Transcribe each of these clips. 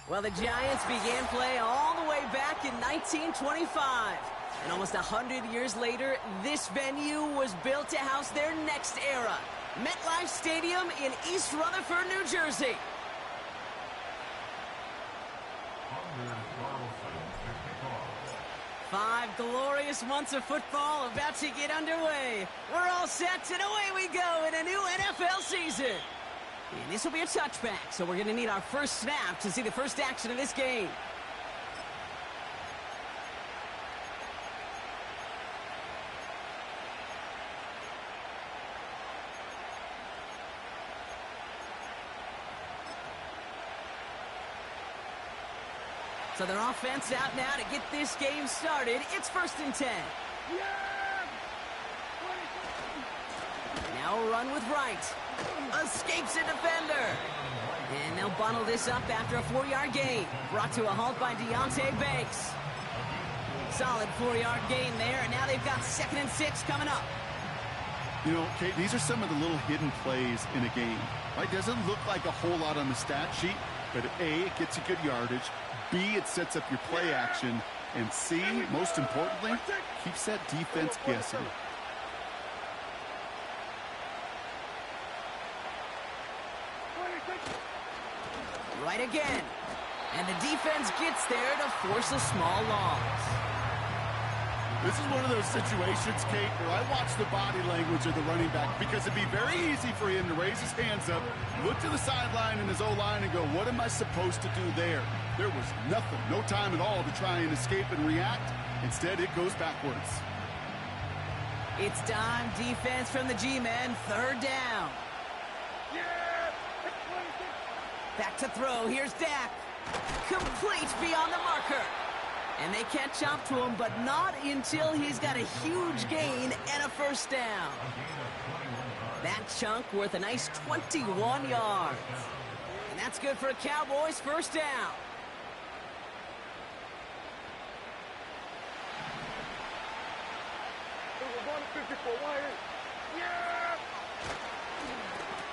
Well, the Giants began play all the way back in 1925. And almost 100 years later, this venue was built to house their next era. MetLife Stadium in East Rutherford, New Jersey. Five glorious months of football about to get underway. We're all set, and away we go in a new NFL season. And this will be a touchback, so we're going to need our first snap to see the first action of this game. So their offense out now to get this game started. It's 1st and 10. Now a run with Wright. Escapes a defender. And they'll bundle this up after a 4-yard gain. Brought to a halt by Deonte Banks. Solid 4-yard gain there, and now they've got 2nd and 6 coming up. You know, Kate, these are some of the little hidden plays in a game. Right? Doesn't look like a whole lot on the stat sheet, but A, it gets you good yardage. B, it sets up your play action. And C, most importantly, keeps that defense guessing. Right again. And the defense gets there to force a small loss. This is one of those situations, Kate, where I watch the body language of the running back, because it'd be very easy for him to raise his hands up, look to the sideline in his O-line and go, what am I supposed to do there? There was nothing, no time at all to try and escape and react. Instead, it goes backwards. It's dime defense from the G-men, 3rd down. Back to throw, here's Dak. Complete beyond the marker. And they catch up to him, but not until he's got a huge gain and a 1st down. That chunk worth a nice 21 yards. And that's good for a Cowboys 1st down.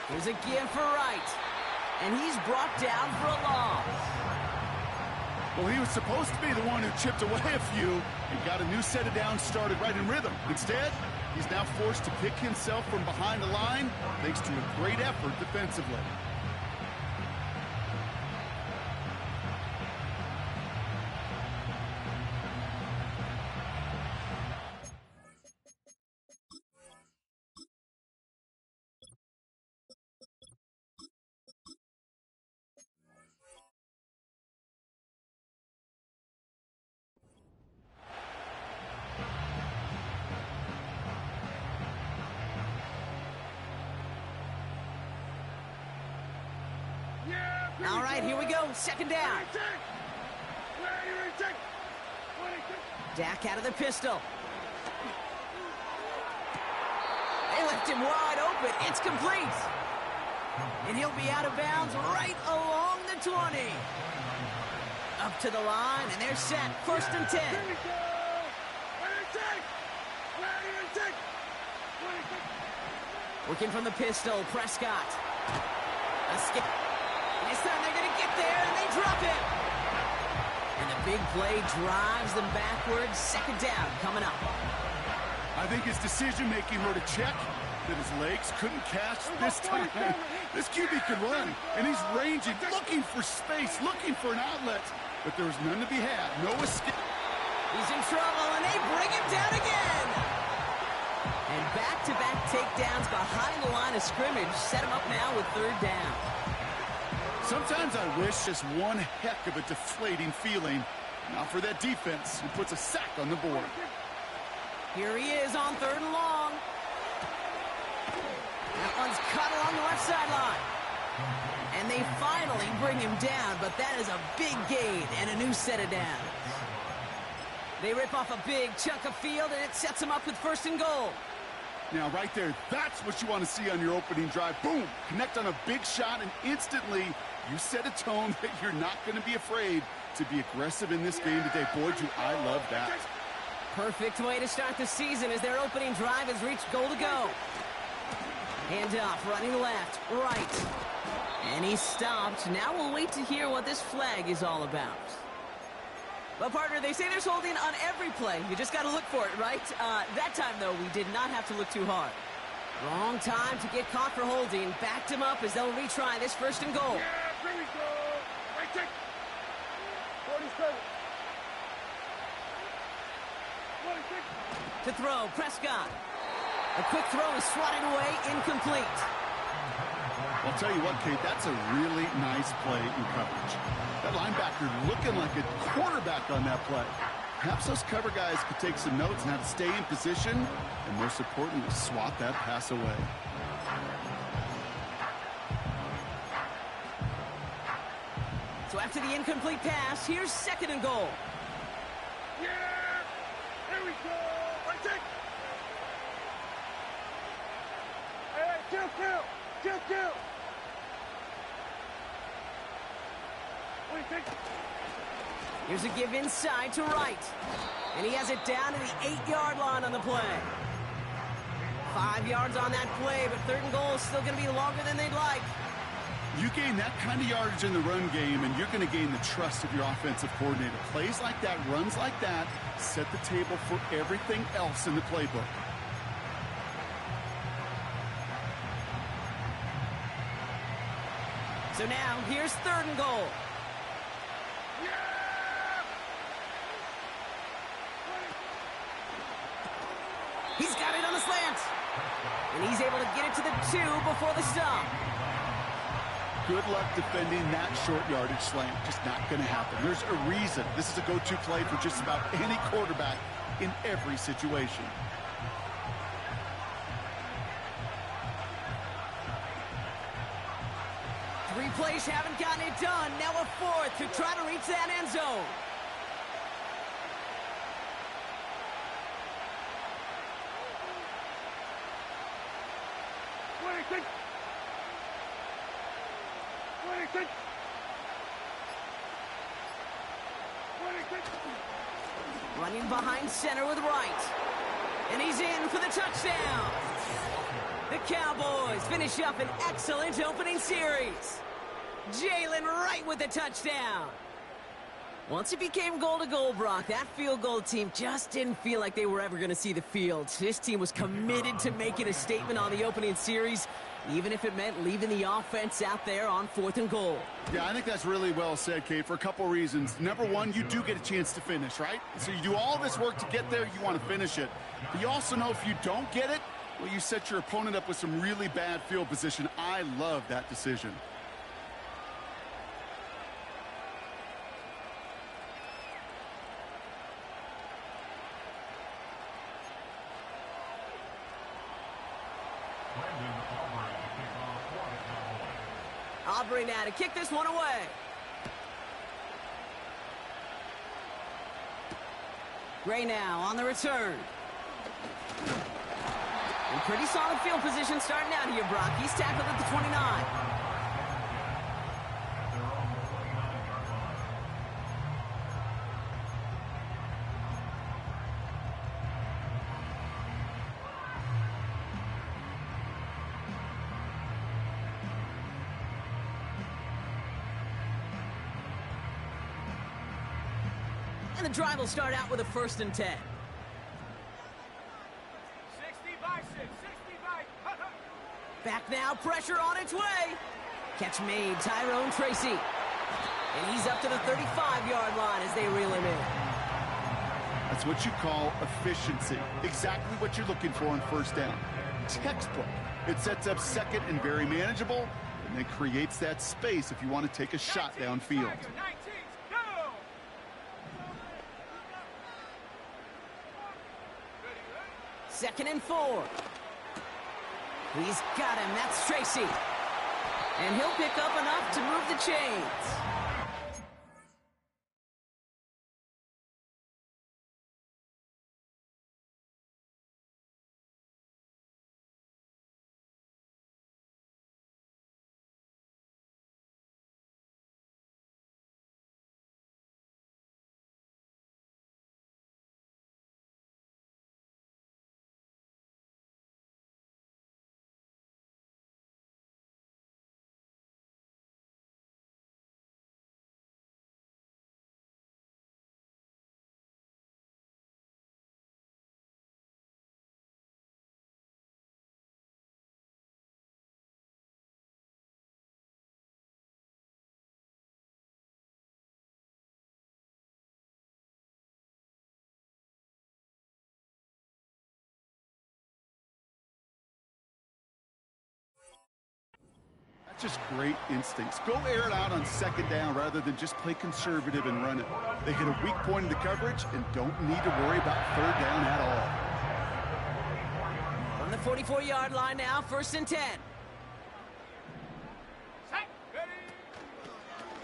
Here's a give for Wright. And he's brought down for a loss. Well, he was supposed to be the one who chipped away a few and got a new set of downs started right in rhythm. Instead, he's now forced to pick himself from behind the line thanks to a great effort defensively. All right, here we go. 2nd down. Dak out of the pistol. They left him wide open. It's complete. And he'll be out of bounds right along the 20. Up to the line, and they're set. 1st and 10. Working from the pistol, Prescott. Escape. This time they're going to get there, and they drop it. And the big play drives them backwards. 2nd down coming up. I think his decision-making were to check that his legs couldn't catch this time. This QB can run, and he's ranging, looking for space, looking for an outlet. But there was none to be had. No escape. He's in trouble, and they bring him down again. And back-to-back takedowns behind the line of scrimmage set him up now with 3rd down. Sometimes I wish just one heck of a deflating feeling. Now for that defense, who puts a sack on the board. Here he is on 3rd and long. That one's cut along the left sideline. And they finally bring him down, but that is a big gain and a new set of downs. They rip off a big chunk of field, and it sets them up with 1st and goal. Now, right there, that's what you want to see on your opening drive. Boom! Connect on a big shot, and instantly you set a tone that you're not going to be afraid to be aggressive in this game today. Boy, do I love that. Perfect way to start the season as their opening drive has reached goal to go. Hand off, running left, right. And he's stopped. Now we'll wait to hear what this flag is all about. Well, partner, they say there's holding on every play. You just got to look for it, right? That time, though, we did not have to look too hard. Wrong time to get caught for holding. Backed him up as they'll retry this first and goal. Yeah, there we go. Right check. 47. 26. To throw, Prescott. A quick throw is swatted away, incomplete. I'll tell you what, Kate, that's a really nice play in coverage. That linebacker looking like a quarterback on that play. Perhaps those cover guys could take some notes on how to stay in position, and most importantly, swat that pass away. So after the incomplete pass, here's second and goal. Yeah, there we go. Right check. Hey, kill. Here's a give inside to right. And he has it down to the 8-yard line on the play. 5 yards on that play, but third and goal is still going to be longer than they'd like. You gain that kind of yardage in the run game, and you're going to gain the trust of your offensive coordinator. Plays like that, runs like that, set the table for everything else in the playbook. So now, here's third and goal. He's got it on the slant. And he's able to get it to the 2 before the stop. Good luck defending that short yardage slant. Just not going to happen. There's a reason. This is a go-to play for just about any quarterback in every situation. Three plays haven't gotten it done. Now a fourth to try to reach that end zone. Running behind center with right. And he's in for the touchdown. The Cowboys finish up an excellent opening series. Jalen Wright with the touchdown. Once it became goal-to-goal, Brock, that field goal team just didn't feel like they were ever going to see the field. This team was committed to making a statement on the opening series, even if it meant leaving the offense out there on fourth and goal. Yeah, I think that's really well said, Kate, for a couple reasons. Number one, you do get a chance to finish, right? So you do all this work to get there, you want to finish it. But you also know if you don't get it, well, you set your opponent up with some really bad field position. I love that decision. Aubrey now to kick this one away. Gray now on the return. In pretty solid field position starting out here, Brock. He's tackled at the 29. And the drive will start out with a 1st and 10. 60 by 6, 60 by... Back now, pressure on its way. Catch made, Tyrone Tracy. And he's up to the 35-yard line as they reel him in. That's what you call efficiency. Exactly what you're looking for on first down. Textbook. It sets up second and very manageable, and then creates that space if you want to take a shot downfield. 2nd and 4. He's got him. That's Tracy. And he'll pick up enough to move the chains. just great instincts. Go air it out on second down rather than just play conservative and run it. They hit a weak point in the coverage and don't need to worry about third down at all. From the 44-yard line now, 1st and 10.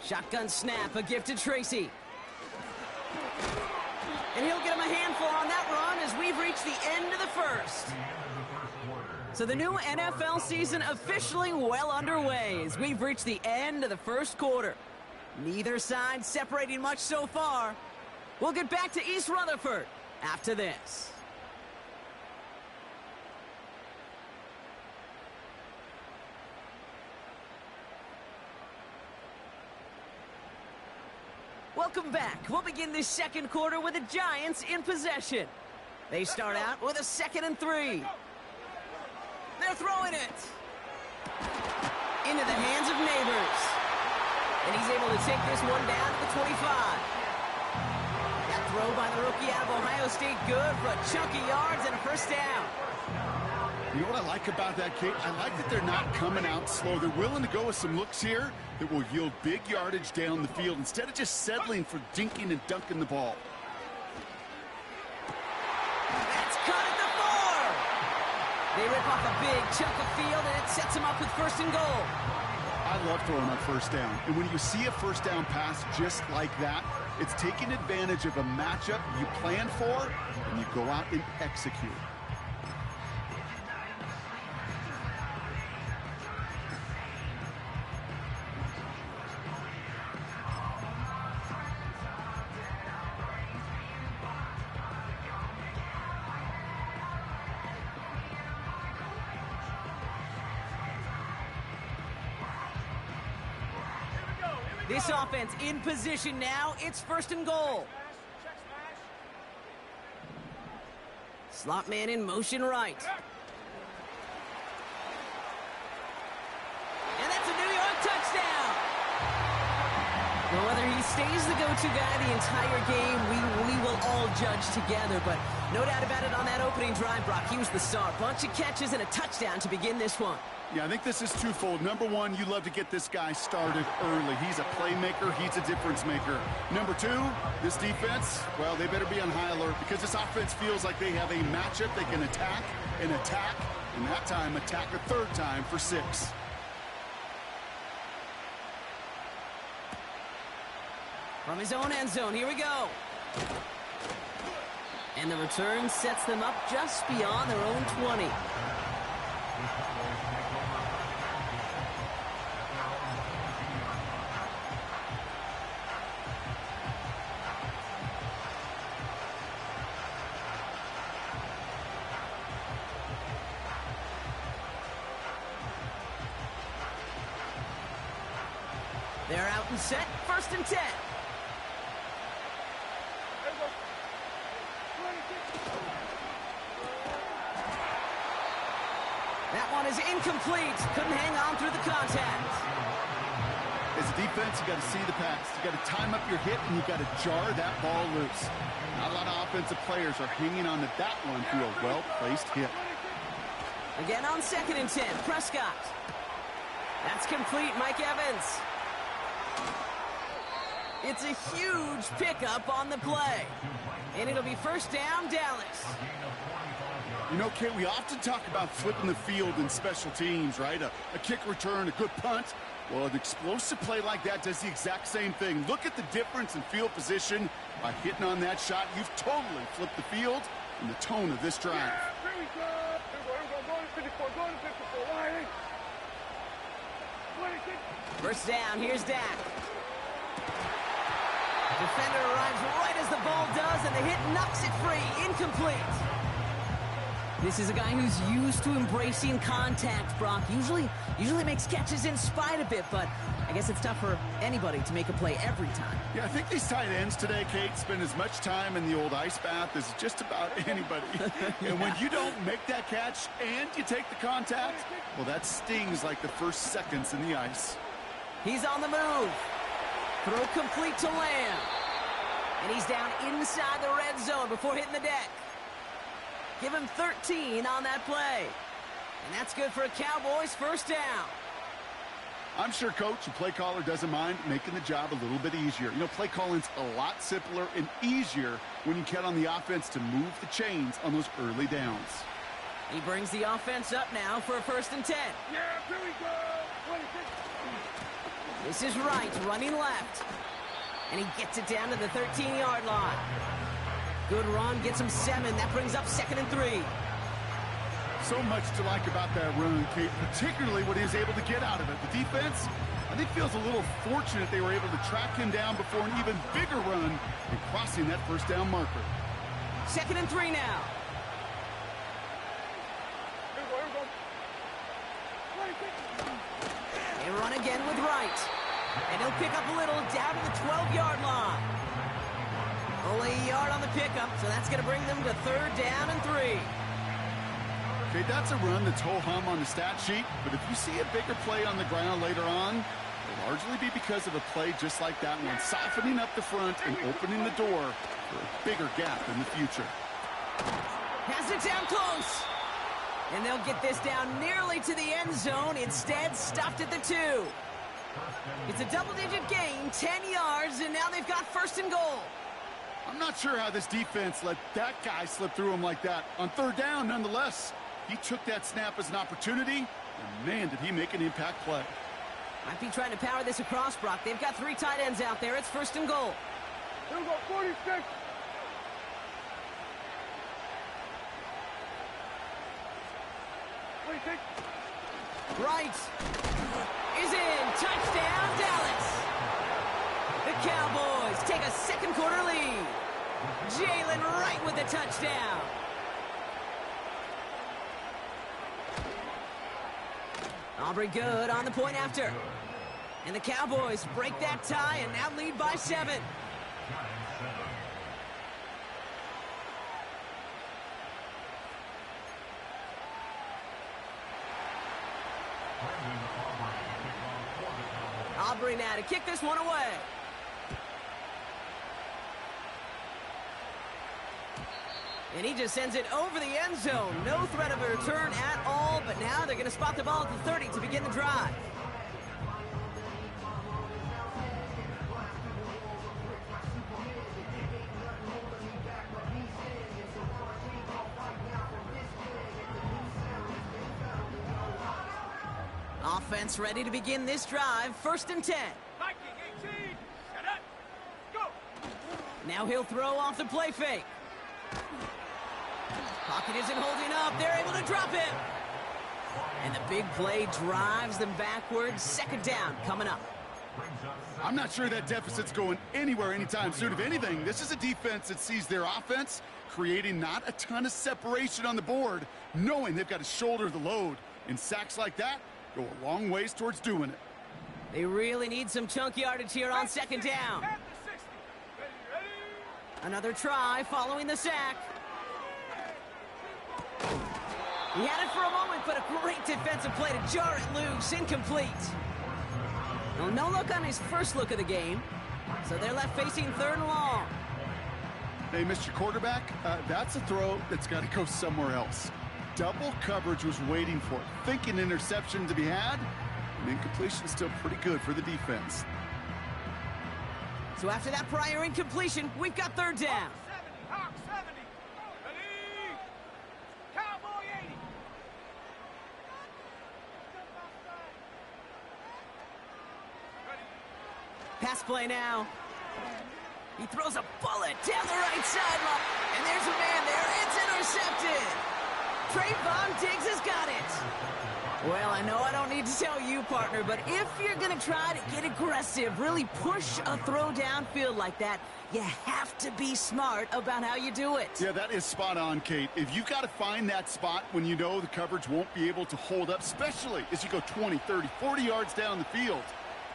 Shotgun snap, a gift to Tracy. And he'll get him a handful on that run as we've reached the end of the first. So the new NFL season officially well underway as we've reached the end of the first quarter. Neither side separating much so far. We'll get back to East Rutherford after this. Welcome back. We'll begin this second quarter with the Giants in possession. They start out with a 2nd and 3. They're throwing it into the hands of Neighbors. And he's able to take this one down to the 25. That throw by the rookie out of Ohio State, good for a chunk of yards and a 1st down. You know what I like about that, Kate? I like that they're not coming out slow. They're willing to go with some looks here that will yield big yardage down the field instead of just settling for dinking and dunking the ball. That's cut at the 4. They rip off a big chunk of field, and it sets them up with 1st and goal. I love throwing on 1st down. And when you see a 1st down pass just like that, it's taking advantage of a matchup you plan for, and you go out and execute. This offense in position now. It's 1st and goal. Slot man in motion right. And that's a New York touchdown. Well, whether he stays the go-to guy the entire game, we will all judge together. But no doubt about it, on that opening drive, Brock, he was the star. Bunch of catches and a touchdown to begin this one. Yeah, I think this is twofold. Number one, you love to get this guy started early. He's a playmaker. He's a difference maker. Number two, this defense, well, they better be on high alert because this offense feels like they have a matchup they can attack, and that time attack a 3rd time for 6. From his own end zone, here we go. And the return sets them up just beyond their own 20. They're out and set, 1st and 10. That one is incomplete. Couldn't hang on through the contact. As a defense, you got to see the pass. You got to time up your hit, and you got to jar that ball loose. Not a lot of offensive players are hanging on to that one through a well-placed hit. Again on 2nd and 10, Prescott. That's complete, Mike Evans. It's a huge pickup on the play. And it'll be 1st down, Dallas. You know, Kate, we often talk about flipping the field in special teams, right? A kick return, a good punt. Well, an explosive play like that does the exact same thing. Look at the difference in field position. By hitting on that shot, you've totally flipped the field and the tone of this drive. Yeah, here we go. Go to 54, go to 54. Why? 1st down, here's Dak. Defender arrives right as the ball does, and the hit knocks it free. Incomplete. This is a guy who's used to embracing contact, Brock. Usually makes catches in spite of it, but I guess it's tough for anybody to make a play every time. Yeah, I think these tight ends today, Kate, spend as much time in the old ice bath as just about anybody. Yeah. And when you don't make that catch and you take the contact, well, that stings like the first seconds in the ice. He's on the move. Throw complete to Lamb. And he's down inside the red zone before hitting the deck. Give him 13 on that play. And that's good for a Cowboys 1st down. I'm sure coach and play caller doesn't mind making the job a little bit easier. You know, play calling's a lot simpler and easier when you count on the offense to move the chains on those early downs. He brings the offense up now for a 1st and 10. Yeah, here we go. 26. This is Wright running left. And he gets it down to the 13-yard line. Good run, gets him 7. That brings up 2nd and 3. So much to like about that run, Kate, particularly what he was able to get out of it. The defense, I think, feels a little fortunate they were able to track him down before an even bigger run and crossing that 1st down marker. 2nd and 3 now. Here we go. 26. They run again with Wright. And he'll pick up a little down to the 12-yard line. Only a yard on the pickup, so that's going to bring them to 3rd down and 3. Okay, that's a run that's ho-hum on the stat sheet, but if you see a bigger play on the ground later on, it'll largely be because of a play just like that one, softening up the front and opening the door for a bigger gap in the future. Has it down close. And they'll get this down nearly to the end zone, instead stuffed at the 2. It's a double-digit gain, 10 yards, and now they've got 1st and goal. I'm not sure how this defense let that guy slip through him like that. On 3rd down, nonetheless, he took that snap as an opportunity, and man, did he make an impact play. Might be trying to power this across, Brock. They've got 3 tight ends out there. It's 1st and goal. Here we go. 46. 26. Wright is in. Touchdown, Dallas. The Cowboys take a 2nd quarter lead. Jalen Wright with the touchdown. Aubrey good on the point after. And the Cowboys break that tie and now lead by 7. Aubrey now to kick this one away. And he just sends it over the end zone. No threat of a return at all, but now they're going to spot the ball at the 30 to begin the drive. Offense ready to begin this drive. 1st and 10. Viking 18. Set up. Go. Now he'll throw off the play fake. Pocket isn't holding up. They're able to drop it. And the big play drives them backwards. 2nd down coming up. I'm not sure that deficit's going anywhere anytime soon. If anything, this is a defense that sees their offense creating not a ton of separation on the board, knowing they've got to shoulder the load. And sacks like that go a long ways towards doing it. They really need some chunk yardage here on 2nd down. At the 60. Ready. Another try following the sack. He had it for a moment, but a great defensive play to jar it loose. Incomplete. Well, no look on his first look of the game. So they're left facing 3rd and long. Hey, Mr. Quarterback, that's a throw that's got to go somewhere else. Double coverage was waiting for it. Thinking interception to be had. And incompletion still pretty good for the defense. So after that prior incompletion, we've got 3rd down. 70. Hawk 70. Ready. Cowboy 80. Pass play now. He throws a bullet down the right sideline. And there's a man there. It's intercepted. Trayvon Diggs has got it. Well, I know I don't need to tell you, partner, but if you're going to try to get aggressive, really push a throw downfield like that, you have to be smart about how you do it. Yeah, that is spot on, Kate. If you've got to find that spot when you know the coverage won't be able to hold up, especially as you go 20, 30, 40 yards down the field.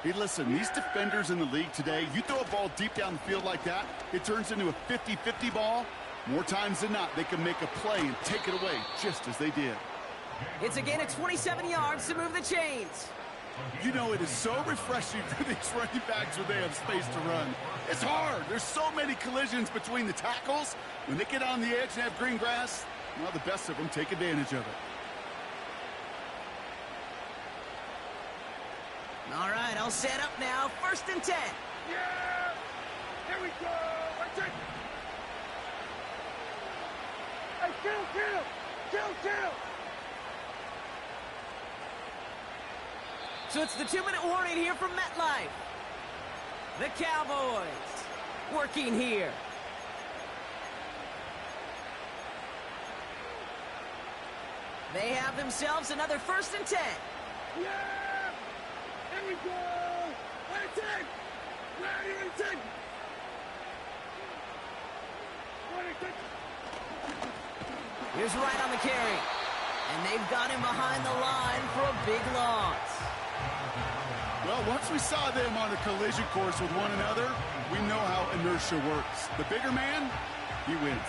Hey, listen, these defenders in the league today, you throw a ball deep down the field like that, it turns into a 50-50 ball. More times than not, they can make a play and take it away, just as they did. It's a gain of 27 yards to move the chains. You know, it is so refreshing for these running backs when they have space to run. It's hard. There's so many collisions between the tackles. When they get on the edge and have green grass, well, the best of them take advantage of it. All right, I'll set up now. 1st and 10. Yeah! Here we go! Watch it! Hey, kill! So it's the 2-minute warning here from MetLife. The Cowboys working here. They have themselves another 1st and 10. Yeah! Here we go! Ready, take! Here's Wright on the carry. And they've got him behind the line for a big loss. Well, once we saw them on a collision course with one another, we know how inertia works. The bigger man, he wins.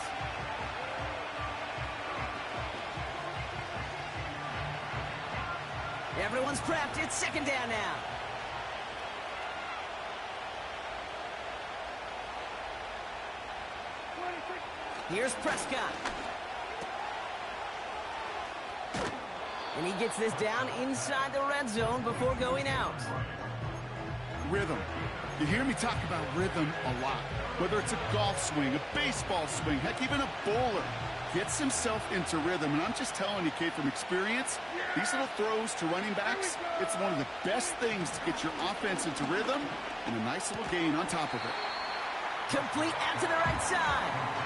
Everyone's prepped. It's 2nd down now. Here's Prescott. And he gets this down inside the red zone before going out. Rhythm. You hear me talk about rhythm a lot. Whether it's a golf swing, a baseball swing, heck, even a bowler gets himself into rhythm. And I'm just telling you, Kate, from experience, these little throws to running backs, it's one of the best things to get your offense into rhythm and a nice little gain on top of it. Complete out to the right side.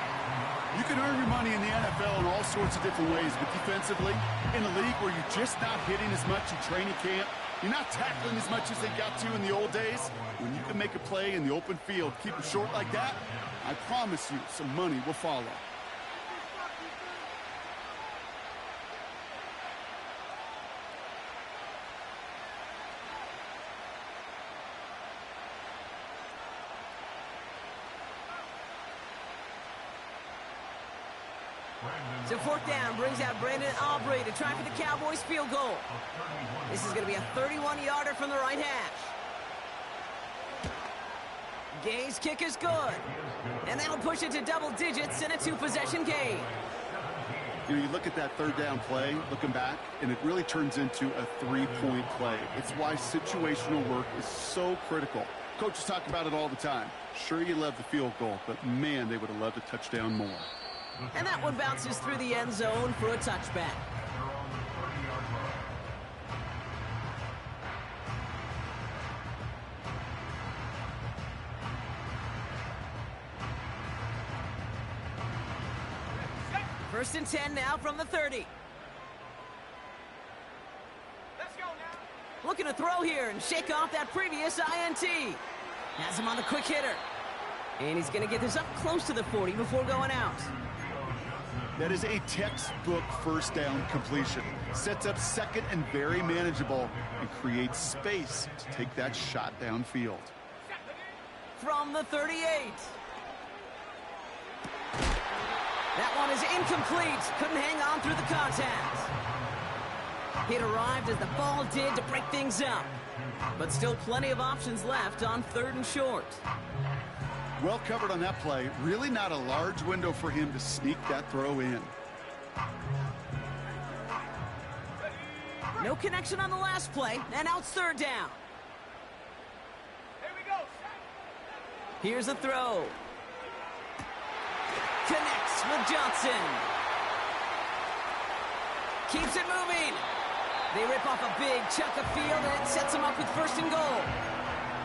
You can earn your money in the NFL in all sorts of different ways, but defensively, in a league where you're just not hitting as much in training camp, you're not tackling as much as they got to in the old days, when you can make a play in the open field, keep them short like that, I promise you some money will follow. So 4th down brings out Brandon Aubrey to try for the Cowboys field goal. This is going to be a 31-yarder from the right hash. Gay's kick is good. And that'll push it to double digits in a 2-possession game. You know, you look at that 3rd down play, looking back, and it really turns into a 3-point play. It's why situational work is so critical. Coaches talk about it all the time. Sure, you love the field goal, but man, they would have loved a touchdown more. And that one bounces through the end zone for a touchback. First and 10 now from the 30. Let's go now! Looking to throw here and shake off that previous INT. Has him on the quick hitter. And he's going to get this up close to the 40 before going out. That is a textbook 1st down completion. Sets up 2nd and very manageable and creates space to take that shot downfield. From the 38. That one is incomplete. Couldn't hang on through the contact. It arrived as the ball did to break things up. But still plenty of options left on 3rd and short. Well covered on that play. Really not a large window for him to sneak that throw in. No connection on the last play, and now it's 3rd down. Here we go! Here's a throw. Connects with Johnson. Keeps it moving. They rip off a big chunk of field, and it sets them up with 1st and goal.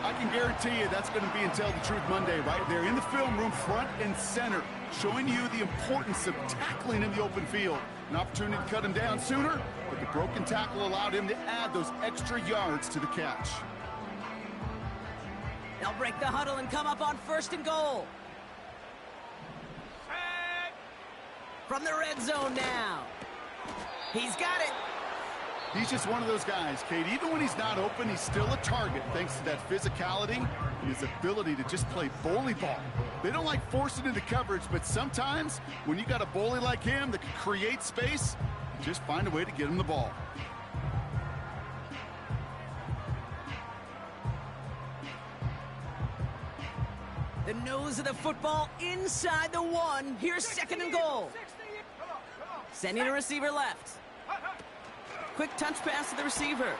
I can guarantee you that's going to be in Tell the Truth Monday right there in the film room, front and center, showing you the importance of tackling in the open field. An opportunity to cut him down sooner, but the broken tackle allowed him to add those extra yards to the catch. They'll break the huddle and come up on 1st and goal. From the red zone now. He's got it. He's just one of those guys, Kate. Even when he's not open, he's still a target thanks to that physicality and his ability to just play bully ball. They don't like forcing into coverage, but sometimes when you got a bully like him that can create space, you just find a way to get him the ball. The nose of the football inside the 1. Here's 2nd and goal. Sending a receiver left. Quick touch pass to the receiver.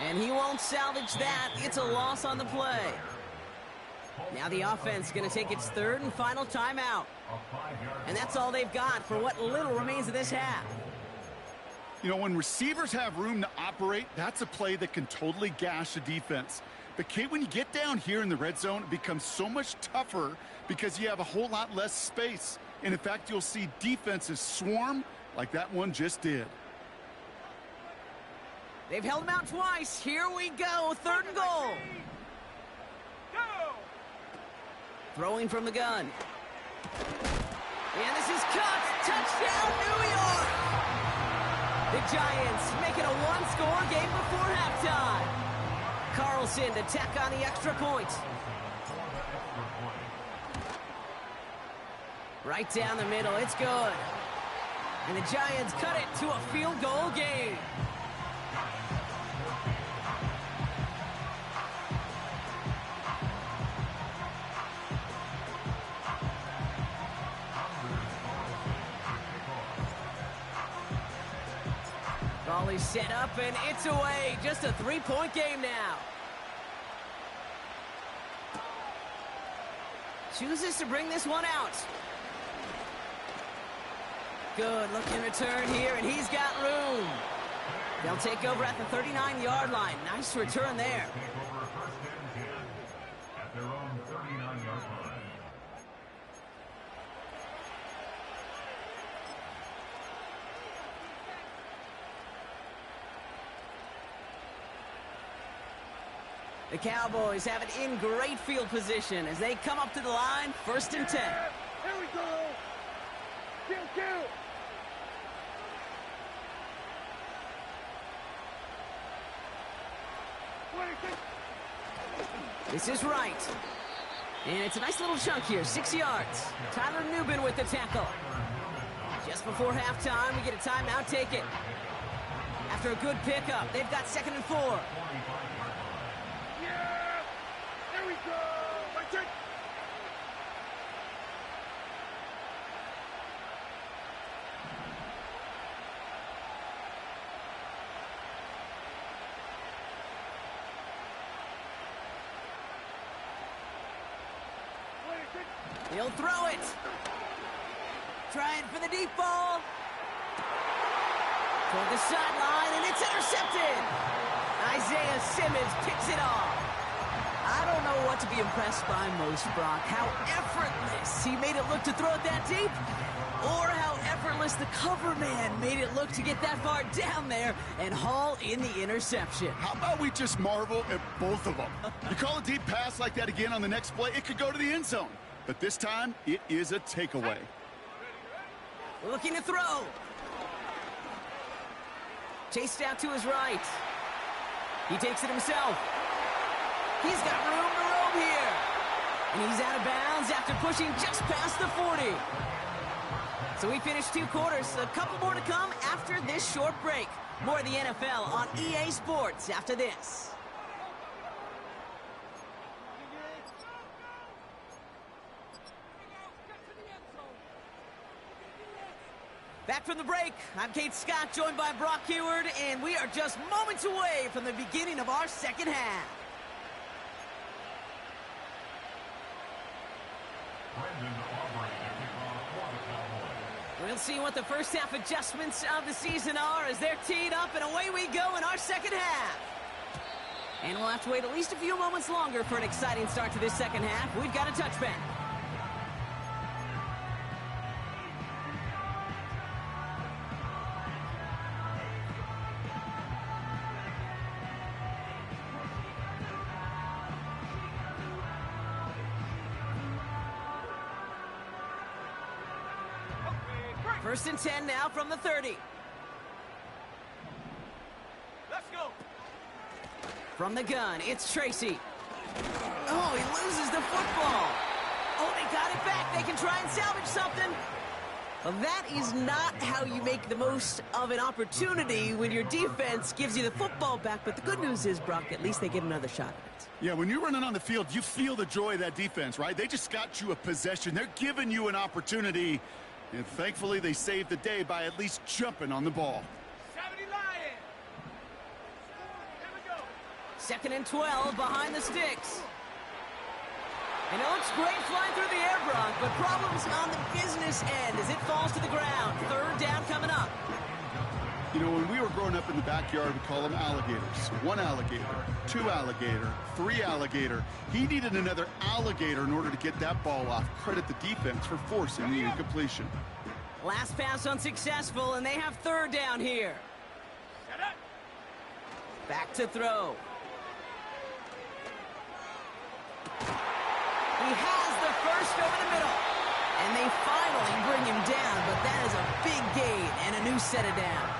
And he won't salvage that. It's a loss on the play. Now the offense is going to take its third and final timeout. And that's all they've got for what little remains of this half. You know, when receivers have room to operate, that's a play that can totally gash a defense. But, Kate, when you get down here in the red zone, it becomes so much tougher because you have a whole lot less space. And, in fact, you'll see defenses swarm like that one just did. They've held him out twice. Here we go. Third and goal. Go! Throwing from the gun. And this is cut. Touchdown, New York. The Giants make it a one-score game before halftime. Carlson to tack on the extra point. Right down the middle. It's good. And the Giants cut it to a field goal game. Ball is set up, and it's away. Just a three-point game now. Chooses to bring this one out. Good looking return here, and he's got room. They'll take over at the 39-yard line. Nice return there. At their own 39-yard line. The Cowboys have it in great field position as they come up to the line, 1st and 10. Here we go! Kill! This is right. And it's a nice little chunk here, 6 yards. Tyler Nubin with the tackle. Just before halftime, we get a timeout taken. After a good pickup, they've got 2nd and 4. Yeah! There we go! My turn! He'll throw it. Trying for the deep ball. Toward the sideline, and it's intercepted. Isaiah Simmons picks it off. I don't know what to be impressed by most, Brock. How effortless he made it look to throw it that deep, or how effortless the cover man made it look to get that far down there and haul in the interception. How about we just marvel at both of them? You call a deep pass like that again on the next play, it could go to the end zone. But this time, it is a takeaway. Looking to throw. Chased out to his right. He takes it himself. He's got room to roam here. And he's out of bounds after pushing just past the 40. So we finished 2 quarters. A couple more to come after this short break. More of the NFL on EA Sports after this. Back from the break, I'm Kate Scott, joined by Brock Huard, and we are just moments away from the beginning of our second half. We'll see what the first half adjustments of the season are as they're teed up, and away we go in our second half. And we'll have to wait at least a few moments longer for an exciting start to this second half. We've got a touchback. First and 10 now from the 30. Let's go! From the gun, it's Tracy. Oh, he loses the football. Oh, they got it back. They can try and salvage something. Well, that is not how you make the most of an opportunity when your defense gives you the football back. But the good news is, Brock, at least they get another shot at it. Yeah, when you're running on the field, you feel the joy of that defense, right? They just got you a possession. They're giving you an opportunity. And thankfully, they saved the day by at least jumping on the ball. 70 Lions! 2nd and 12 behind the sticks. And it looks great flying through the air, Brock, but problems on the business end as it falls to the ground. 3rd down coming up. You know, when we were growing up in the backyard, we call them alligators. 1 alligator, 2 alligator, 3 alligator. He needed another alligator in order to get that ball off. Credit the defense for forcing the incompletion. Last pass unsuccessful, and they have 3rd down here. Back to throw. He has the first over the middle. And they finally bring him down, but that is a big gain and a new set of downs.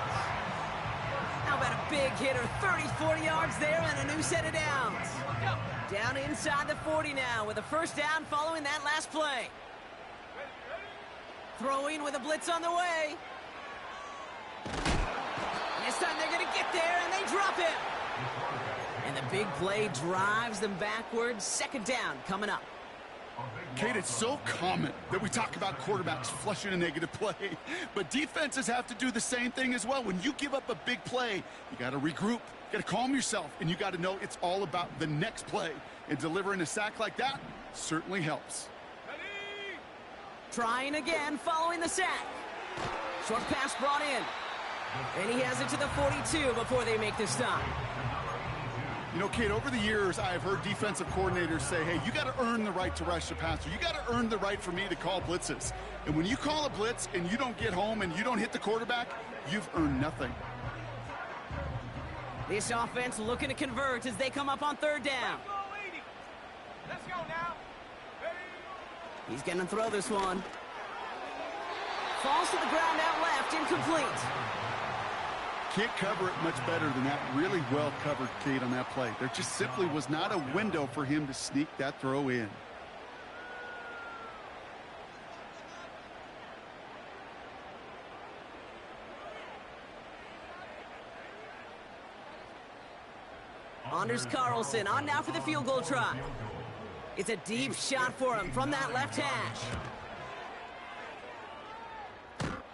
How about a big hitter, 30, 40 yards there and a new set of downs. Down inside the 40 now with a 1st down following that last play. Throwing with a blitz on the way. This time they're going to get there, and they drop him. And the big play drives them backwards. 2nd down coming up. Kate, it's so common that we talk about quarterbacks flushing a negative play, but defenses have to do the same thing as well. When you give up a big play, you got to regroup, you got to calm yourself, and you got to know it's all about the next play. And delivering a sack like that certainly helps. Trying again following the sack. Short pass brought in. And he has it to the 42 before they make the stop. You know, Kate, over the years, I have heard defensive coordinators say, hey, you got to earn the right to rush the passer. You got to earn the right for me to call blitzes. And when you call a blitz and you don't get home and you don't hit the quarterback, you've earned nothing. This offense looking to convert as they come up on 3rd down. Let's go now. He's going to throw this one. Falls to the ground out left, incomplete. Can't cover it much better than that. Really well covered, Kate, on that play. There just simply was not a window for him to sneak that throw in. Anders Carlson on now for the field goal try. It's a deep shot for him from that left hash.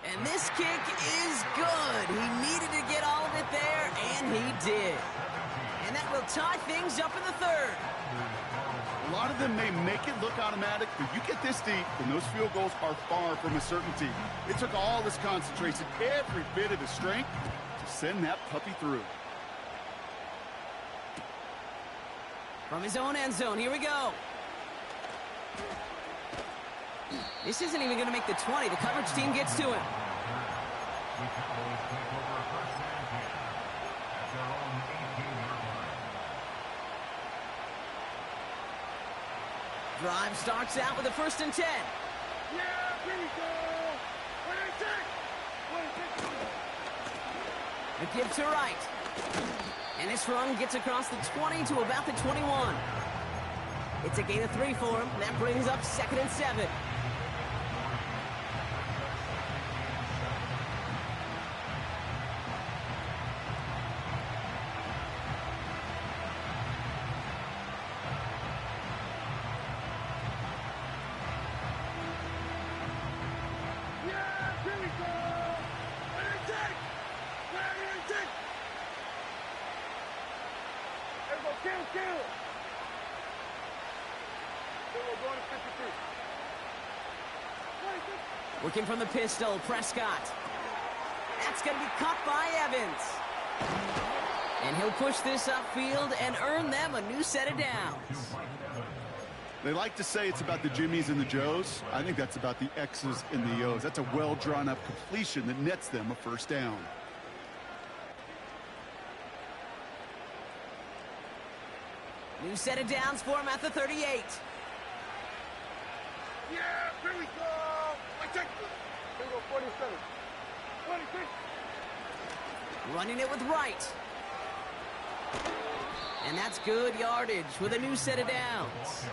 And this kick is good. He needed to get all of it there, and he did. And that will tie things up in the 3rd. A lot of them may make it look automatic, but you get this deep, and those field goals are far from a certainty. It took all his concentration, every bit of his strength, to send that puppy through. From his own end zone, here we go. This isn't even going to make the 20. The coverage team gets to him. Drive starts out with a 1st and 10. Yeah, here we go. The give to right. And this run gets across the 20 to about the 21. It's a gain of 3 for him. That brings up 2nd and 7. Working from the pistol, Prescott. That's going to be caught by Evans. And he'll push this upfield and earn them a new set of downs. They like to say it's about the Jimmies and the Joes. I think that's about the X's and the O's. That's a well-drawn-up completion that nets them a 1st down. New set of downs for him at the 38. Yeah, here we go. I take this. Here we go, 47. 26. Running it with right. And that's good yardage with a new set of downs.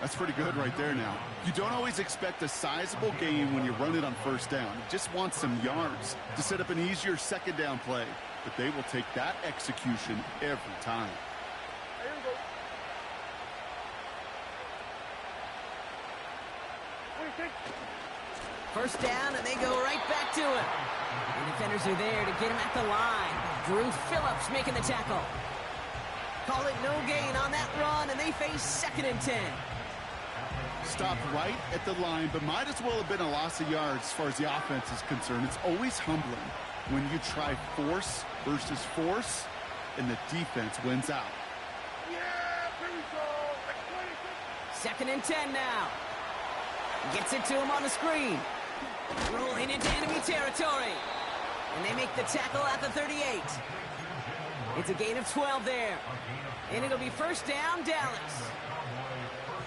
That's pretty good right there now. You don't always expect a sizable gain when you run it on 1st down. You just want some yards to set up an easier 2nd down play. But they will take that execution every time. Here we go. 26. 1st down, and they go right back to him. The defenders are there to get him at the line. Drew Phillips making the tackle. Call it no gain on that run, and they face 2nd and 10. Stopped right at the line, but might as well have been a loss of yards as far as the offense is concerned. It's always humbling when you try force versus force, and the defense wins out. Yeah, here we go. 2nd and 10 now. Gets it to him on the screen. Rolling into enemy territory. And they make the tackle at the 38. It's a gain of 12 there. And it'll be 1st down, Dallas.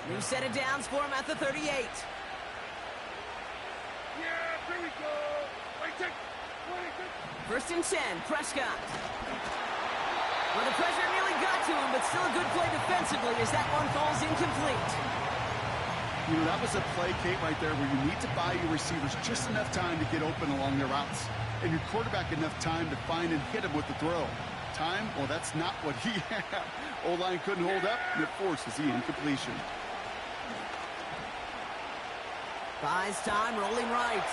New set of downs for him at the 38. Yeah, here we go. 1st and 10, Prescott. Well, the pressure nearly got to him, but still a good play defensively as that one falls incomplete. You know, that was a play, Kate, right there where you need to buy your receivers just enough time to get open along their routes, and your quarterback enough time to find and hit him with the throw. Time? Well, that's not what he had. O-line couldn't hold up, and it forces the incompletion. Buys time, rolling right.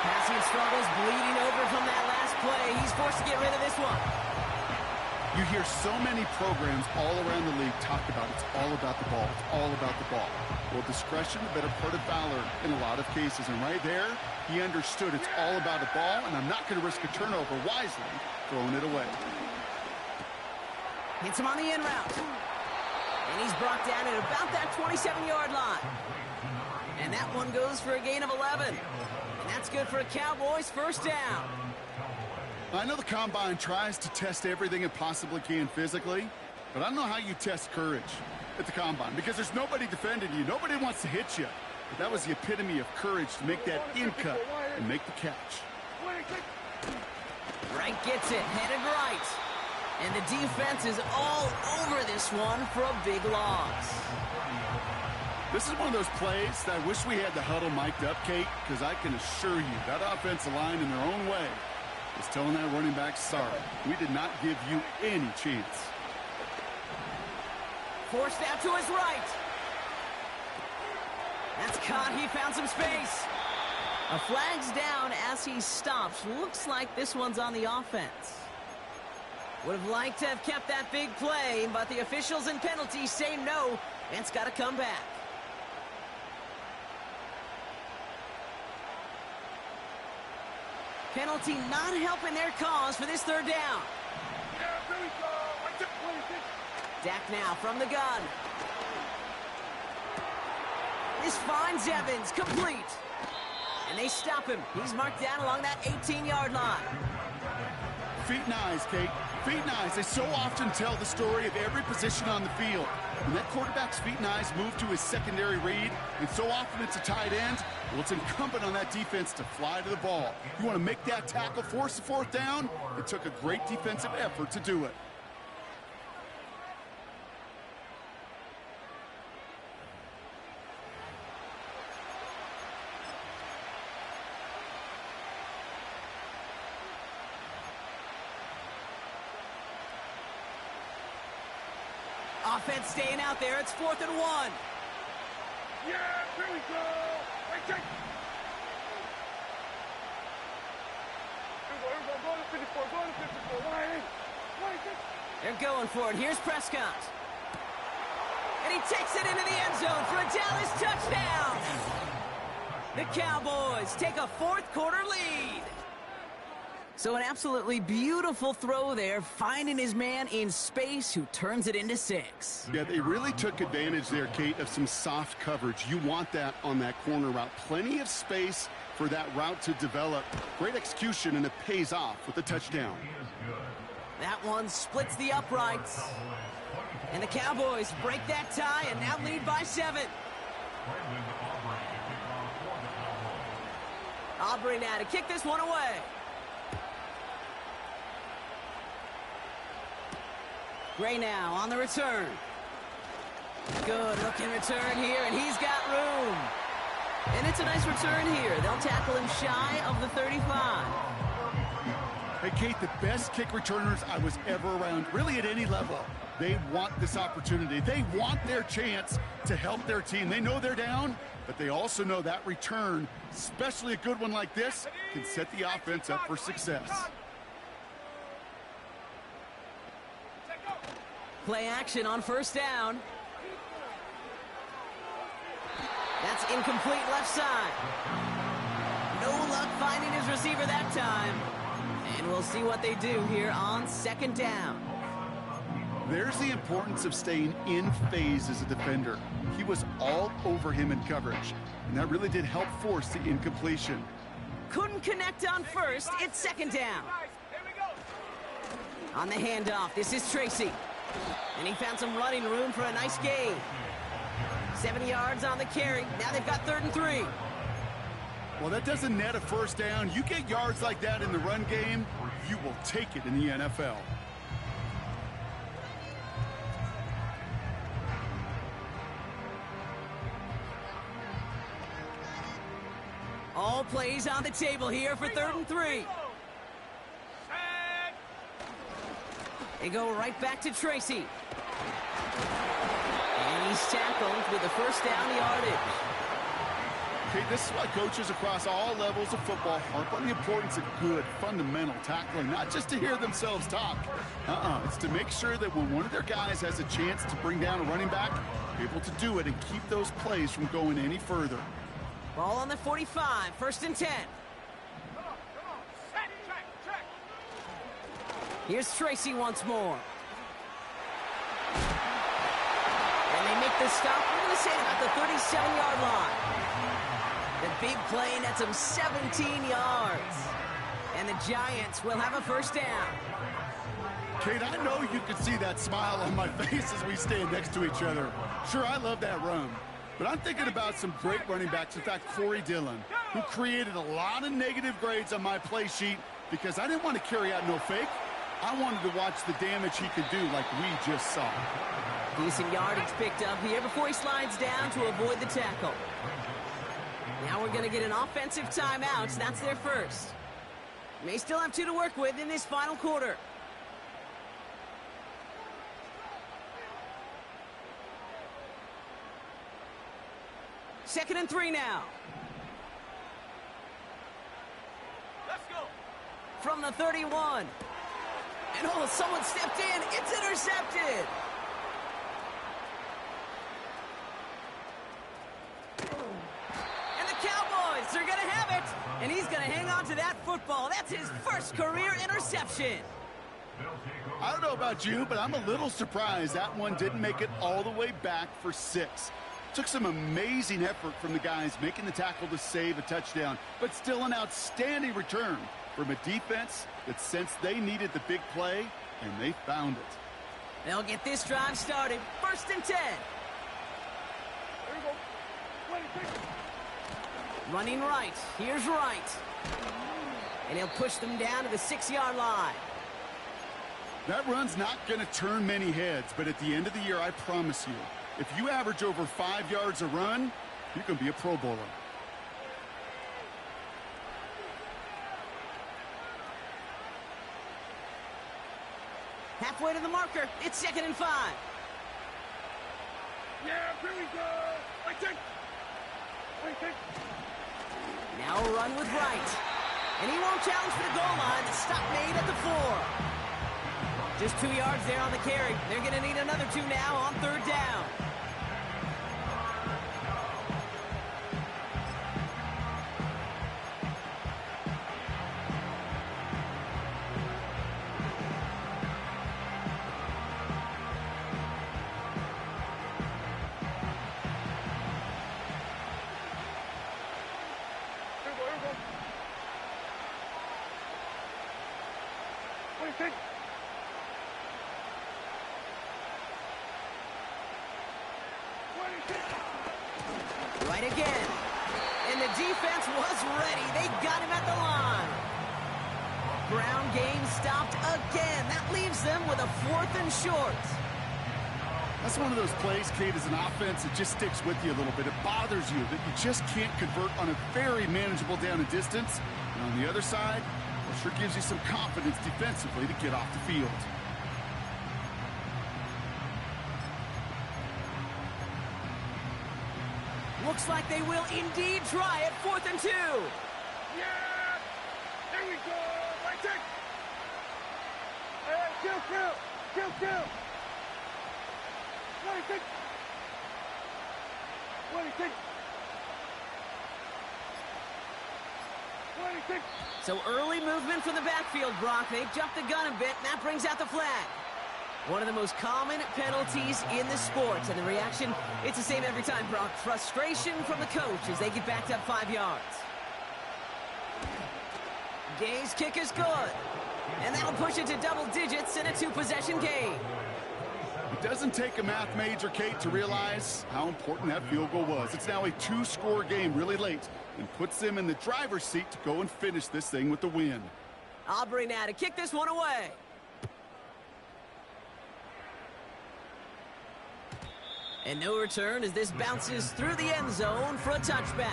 Passing struggles, bleeding over from that last play. He's forced to get rid of this one. You hear so many programs all around the league talk about it's all about the ball. It's all about the ball. Well, discretion, the better part of valor in a lot of cases. And right there, he understood it's all about the ball, and I'm not going to risk a turnover wisely, throwing it away. Hits him on the in route. And he's brought down at about that 27-yard line. And that one goes for a gain of 11. And that's good for a Cowboys 1st down. I know the Combine tries to test everything it possibly can physically, but I don't know how you test courage at the Combine because there's nobody defending you. Nobody wants to hit you. But that was the epitome of courage to make that in cut and make the catch. Wright gets it, headed right. And the defense is all over this one for a big loss. This is one of those plays that I wish we had the huddle mic'd up, Kate, because I can assure you that offensive line in their own way is telling that running back, sorry, we did not give you any chance. Forced out to his right. That's caught. He found some space. A flag's down as he stops. Looks like this one's on the offense. Would have liked to have kept that big play, but the officials and penalties say no, and it's got to come back. Penalty not helping their cause for this 3rd down. Yeah, here we go. Dak now from the gun. This finds Evans, complete. And they stop him. He's marked down along that 18-yard line. Feet and eyes, Kate. Feet and eyes. They so often tell the story of every position on the field. When that quarterback's feet and eyes move to his secondary read, and so often it's a tight end, well, it's incumbent on that defense to fly to the ball. You want to make that tackle, force the 4th down? It took a great defensive effort to do it. Offense staying out there. It's 4th and 1. Yeah, here we go. Here we go. Go to 54. Go to 54. They're going for it. Here's Prescott. And he takes it into the end zone for a Dallas touchdown. The Cowboys take a 4th quarter lead. So an absolutely beautiful throw there, finding his man in space who turns it into 6. Yeah, they really took advantage there, Kate, of some soft coverage. You want that on that corner route. Plenty of space for that route to develop. Great execution, and it pays off with a touchdown. That one splits the uprights. And the Cowboys break that tie and now lead by 7. Aubrey now to kick this one away. Gray now on the return. Good looking return here, and he's got room. And it's a nice return here. They'll tackle him shy of the 35. Hey, Kate, the best kick returners I was ever around, really at any level, they want this opportunity. They want their chance to help their team. They know they're down, but they also know that return, especially a good one like this, can set the offense up for success. Play action on first down. That's incomplete left side. No luck finding his receiver that time. And we'll see what they do here on second down. There's the importance of staying in phase as a defender. He was all over him in coverage, and that really did help force the incompletion. Couldn't connect on first. It's second down. On the handoff, this is Tracy. And he found some running room for a nice gain. 70 yards on the carry. Now they've got 3rd and 3. Well, that doesn't net a first down. You get yards like that in the run game, you will take it in the NFL. All plays on the table here for 3rd and 3. They go right back to Tracy. And he's tackled with the first down yardage. Okay, this is why coaches across all levels of football harp on the importance of good, fundamental tackling, not just to hear themselves talk. It's to make sure that when one of their guys has a chance to bring down a running back, they're able to do it and keep those plays from going any further. Ball on the 45, 1st and 10. Here's Tracy once more. And they make the stop, we're going to say about the 37-yard line. The big play nets him 17 yards. And the Giants will have a first down. Kate, I know you can see that smile on my face as we stand next to each other. Sure, I love that run. But I'm thinking about some great running backs. In fact, Corey Dillon, who created a lot of negative grades on my play sheet because I didn't want to carry out no fake. I wanted to watch the damage he could do like we just saw. Decent yardage picked up here before he slides down to avoid the tackle. Now we're going to get an offensive timeout. That's their first. May still have 2 to work with in this final quarter. Second and 3 now. Let's go. From the 31. And oh, someone stepped in. It's intercepted. And the Cowboys, they're going to have it. And he's going to hang on to that football. That's his first career interception. I don't know about you, but I'm a little surprised that one didn't make it all the way back for 6. Took some amazing effort from the guys making the tackle to save a touchdown, but still an outstanding return from a defense that sensed they needed the big play, and they found it. They'll get this drive started. 1st and 10. There you go. 26. Running right. Here's Wright. And he'll push them down to the 6-yard line. That run's not going to turn many heads, but at the end of the year, I promise you, if you average over 5 yards a run, you can be a Pro Bowler. Halfway to the marker. It's 2nd and 5. Yeah, here we go. I take. Now a run with Wright. And he won't challenge for the goal line. The stop made at the 4. Just 2 yards there on the carry. They're going to need another 2 now on 3rd down. Here we go. 26. Right again. And the defense was ready. They got him at the line. Ground game stopped again. That leaves them with a 4th and short. That's one of those plays, Kate, as an offense, it just sticks with you a little bit. It bothers you that you just can't convert on a very manageable down and distance. And on the other side, it sure gives you some confidence defensively to get off the field. Looks like they will indeed try it. 4th and 2. Yeah. There we go. I take. Hey, kill. 26. 26. 26. So early movement from the backfield, Brock. They jumped the gun a bit, and that brings out the flag. One of the most common penalties in the sport, and the reaction, it's the same every time, Brock. Frustration from the coach as they get backed up 5 yards. Gay's kick is good, and that'll push it to double digits in a 2-possession game. It doesn't take a math major, Kate, to realize how important that field goal was. It's now a 2-score game really late and puts them in the driver's seat to go and finish this thing with the win. Aubrey now to kick this one away. And no return as this bounces through the end zone for a touchback.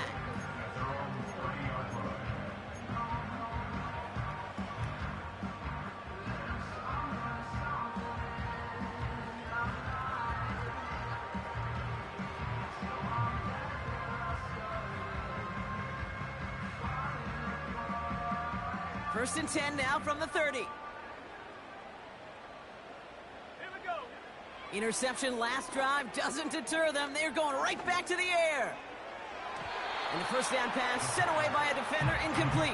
First and 10 now from the 30. Interception last drive doesn't deter them. They're going right back to the air. And the first down pass sent away by a defender, incomplete.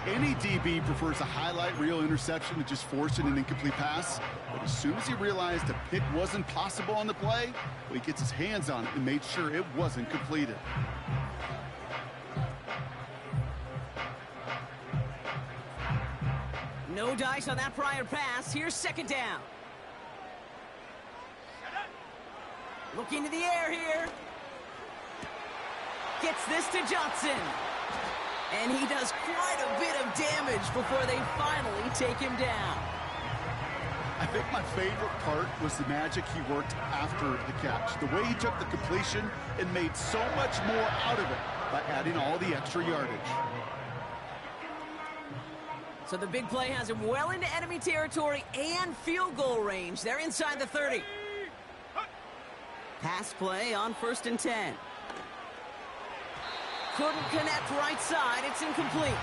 Any DB prefers a highlight reel interception to just forcing an incomplete pass. But as soon as he realized a pick wasn't possible on the play, well, he gets his hands on it and made sure it wasn't completed. No dice on that prior pass. Here's second down. Looking to the air here. Gets this to Johnson. And he does quite a bit of damage before they finally take him down. I think my favorite part was the magic he worked after the catch. The way he took the completion and made so much more out of it by adding all the extra yardage. So the big play has him well into enemy territory and field goal range. They're inside the 30. Pass play on first and 10. Couldn't connect right side. It's incomplete.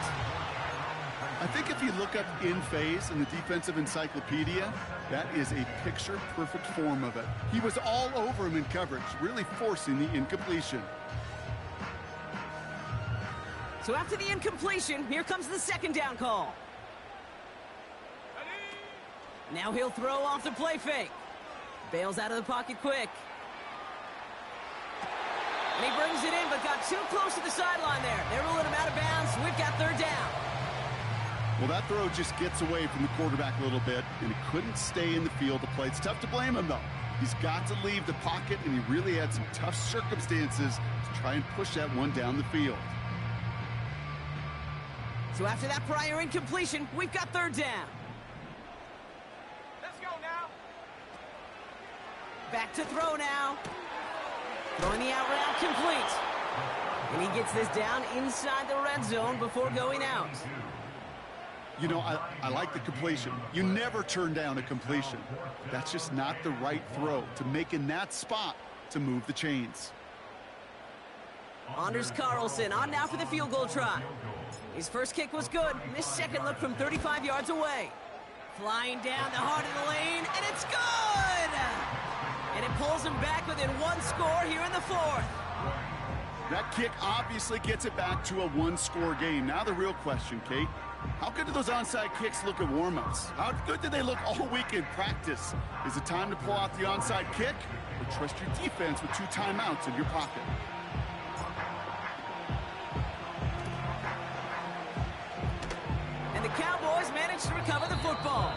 I think if you look up in phase in the defensive encyclopedia, that is a picture-perfect form of it. He was all over him in coverage, really forcing the incompletion. So after the incompletion, here comes the second down call. Now he'll throw off the play fake. Bails out of the pocket quick. And he brings it in, but got too close to the sideline there. They're ruling him out of bounds. We've got third down. Well, that throw just gets away from the quarterback a little bit, and he couldn't stay in the field to play. It's tough to blame him, though. He's got to leave the pocket, and he really had some tough circumstances to try and push that one down the field. So after that prior incompletion, we've got third down. Let's go now. Back to throw now. Throwing the out route complete. And he gets this down inside the red zone before going out. You know, I like the completion. You never turn down a completion. That's just not the right throw to make in that spot to move the chains. Anders Carlson on now for the field goal try. His first kick was good. This second look from 35 yards away. Flying down the heart of the lane, and it's good! And it pulls him back within one score here in the fourth. That kick obviously gets it back to a one-score game. Now the real question, Kate, how good do those onside kicks look at warm-ups? How good did they look all week in practice? Is it time to pull out the onside kick or trust your defense with 2 timeouts in your pocket? And the Cowboys managed to recover the football.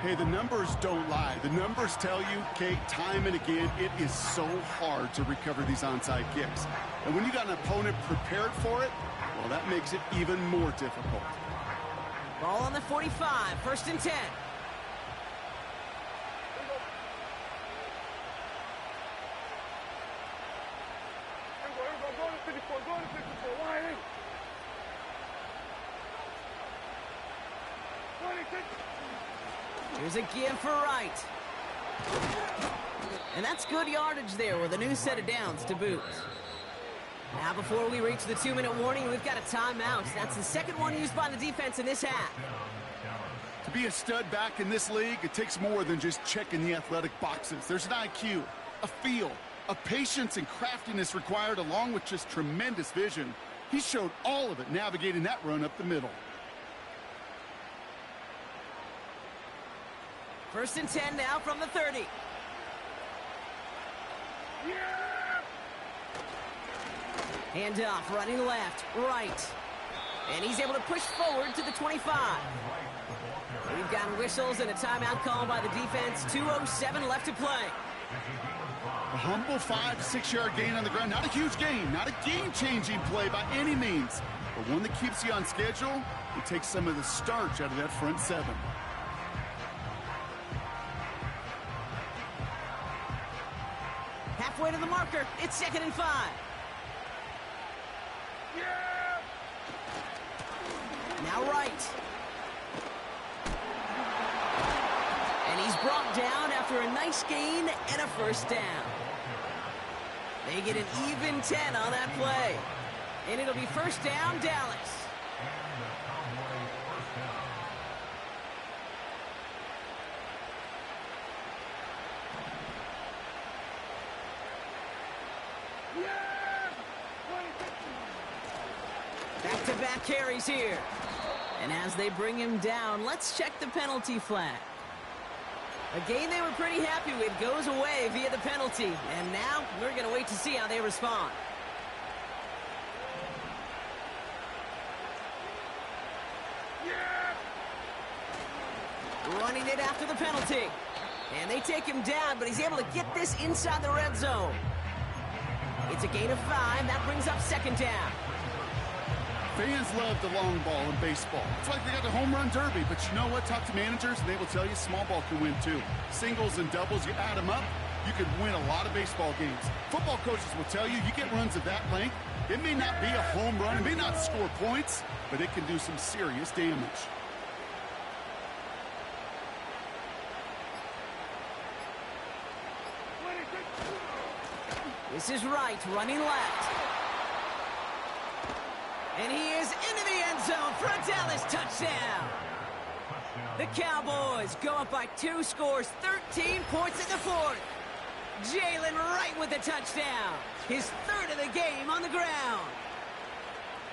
Hey, the numbers don't lie. The numbers tell you, Kate, time and again, it is so hard to recover these onside kicks. And when you got an opponent prepared for it, well, that makes it even more difficult. Ball on the 45, first and 10. Here we go. Go to 54. Go to 54. Wide in. 26. Here's a give for Wright. And that's good yardage there with a new set of downs to boot. Now before we reach the 2-minute warning, we've got a timeout. That's the second one used by the defense in this half. To be a stud back in this league, it takes more than just checking the athletic boxes. There's an IQ, a feel, a patience and craftiness required, along with just tremendous vision. He showed all of it navigating that run up the middle. 1st and 10 now from the 30. Hand off, running left, right. And he's able to push forward to the 25. We've got whistles and a timeout called by the defense. 2:07 left to play. A humble 5-6-yard gain on the ground. Not a huge gain, not a game-changing play by any means, but one that keeps you on schedule. It takes some of the starch out of that front seven. Halfway to the marker. It's 2nd and 5. Now right. And he's brought down after a nice gain and a 1st down. They get an even 10 on that play. And it'll be 1st down, Dallas. Back-to-back carries here. And as they bring him down, let's check the penalty flag. A game they were pretty happy with goes away via the penalty. And now we're going to wait to see how they respond. Running it after the penalty. And they take him down, but he's able to get this inside the red zone. It's a gain of 5. That brings up 2nd down. Fans love the long ball in baseball. It's like they got the home run derby, but you know what? Talk to managers, and they will tell you small ball can win too. Singles and doubles, you add them up, you could win a lot of baseball games. Football coaches will tell you, you get runs of that length, it may not be a home run, it may not score points, but it can do some serious damage. This is right, running left. And he is into the end zone for a Dallas touchdown. The Cowboys go up by 2 scores, 13 points in the 4th. Jalen Wright with the touchdown. His 3rd of the game on the ground.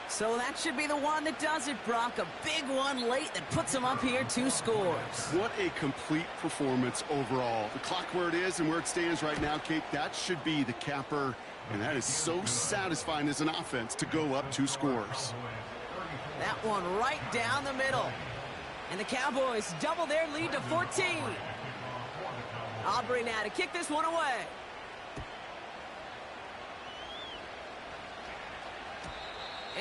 So that should be the one that does it, Brock. A big one late that puts him up here 2 scores. What a complete performance overall. The clock where it is and where it stands right now, Kate, that should be the capper. And that is so satisfying as an offense to go up 2 scores. That one right down the middle. And the Cowboys double their lead to 14. Aubrey now to kick this one away.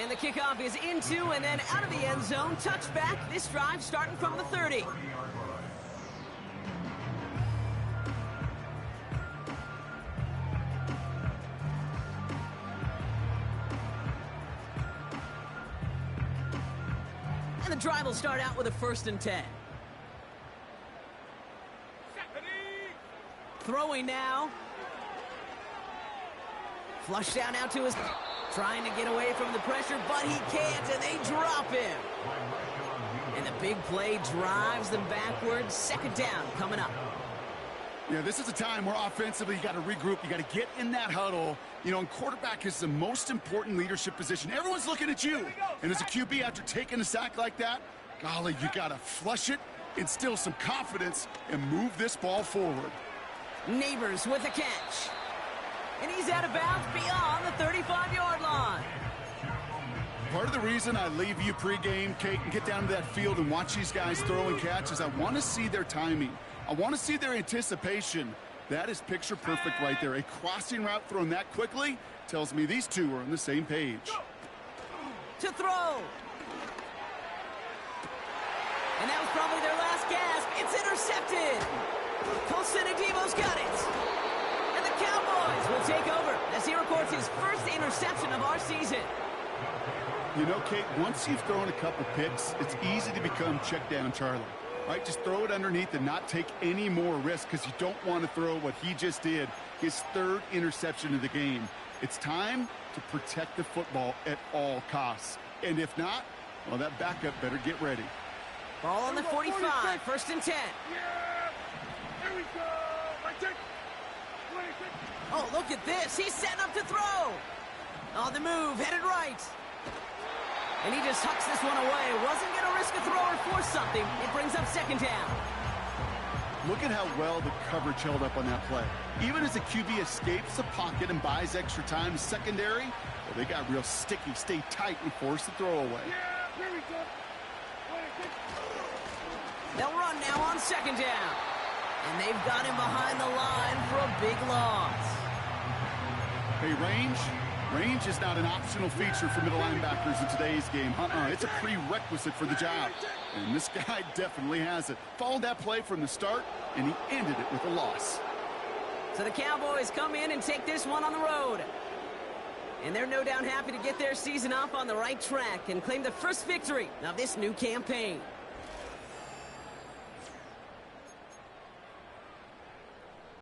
And the kickoff is into and then out of the end zone. Touchback. This drive starting from the 30. And the drive will start out with a 1st and 10. Throwing now. Flush down out to his... Trying to get away from the pressure, but he can't, and they drop him. And the big play drives them backwards. 2nd down coming up. Yeah, this is a time where offensively you got to regroup. You got to get in that huddle. You know, and quarterback is the most important leadership position. Everyone's looking at you. And as a QB, after taking a sack like that, golly, you got to flush it, instill some confidence, and move this ball forward. Neighbors with a catch. And he's out of bounds beyond the 35-yard line. Part of the reason I leave you pregame, Kate, and get down to that field and watch these guys throw and catch is I want to see their timing. I want to see their anticipation. That is picture perfect right there. A crossing route thrown that quickly tells me these two are on the same page. To throw. And that was probably their last gasp. It's intercepted. Colson Adebo's got it. And the Cowboys will take over as he records his 1st interception of our season. You know, Kate, once you've thrown a couple picks, it's easy to become check down Charlie. Right, just throw it underneath and not take any more risk because you don't want to throw what he just did, his 3rd interception of the game. It's time to protect the football at all costs. And if not, well, that backup better get ready. Ball on the 45, 1st and 10. Yeah! Here we go! I take 26. Oh, look at this. He's setting up to throw. On the move, headed right. And he just hucks this one away. Wasn't going to risk a throw or force something. It brings up 2nd down. Look at how well the coverage held up on that play. Even as the QB escapes the pocket and buys extra time, secondary, well, they got real sticky, stay tight, and force the throw away. Yeah! Here we go! 26. They'll run now on 2nd down. And they've got him behind the line for a big loss. Hey, range is not an optional feature for middle linebackers in today's game. It's a prerequisite for the job. And this guy definitely has it. Followed that play from the start, and he ended it with a loss. So the Cowboys come in and take this one on the road. And they're no doubt happy to get their season off on the right track and claim the first victory of this new campaign.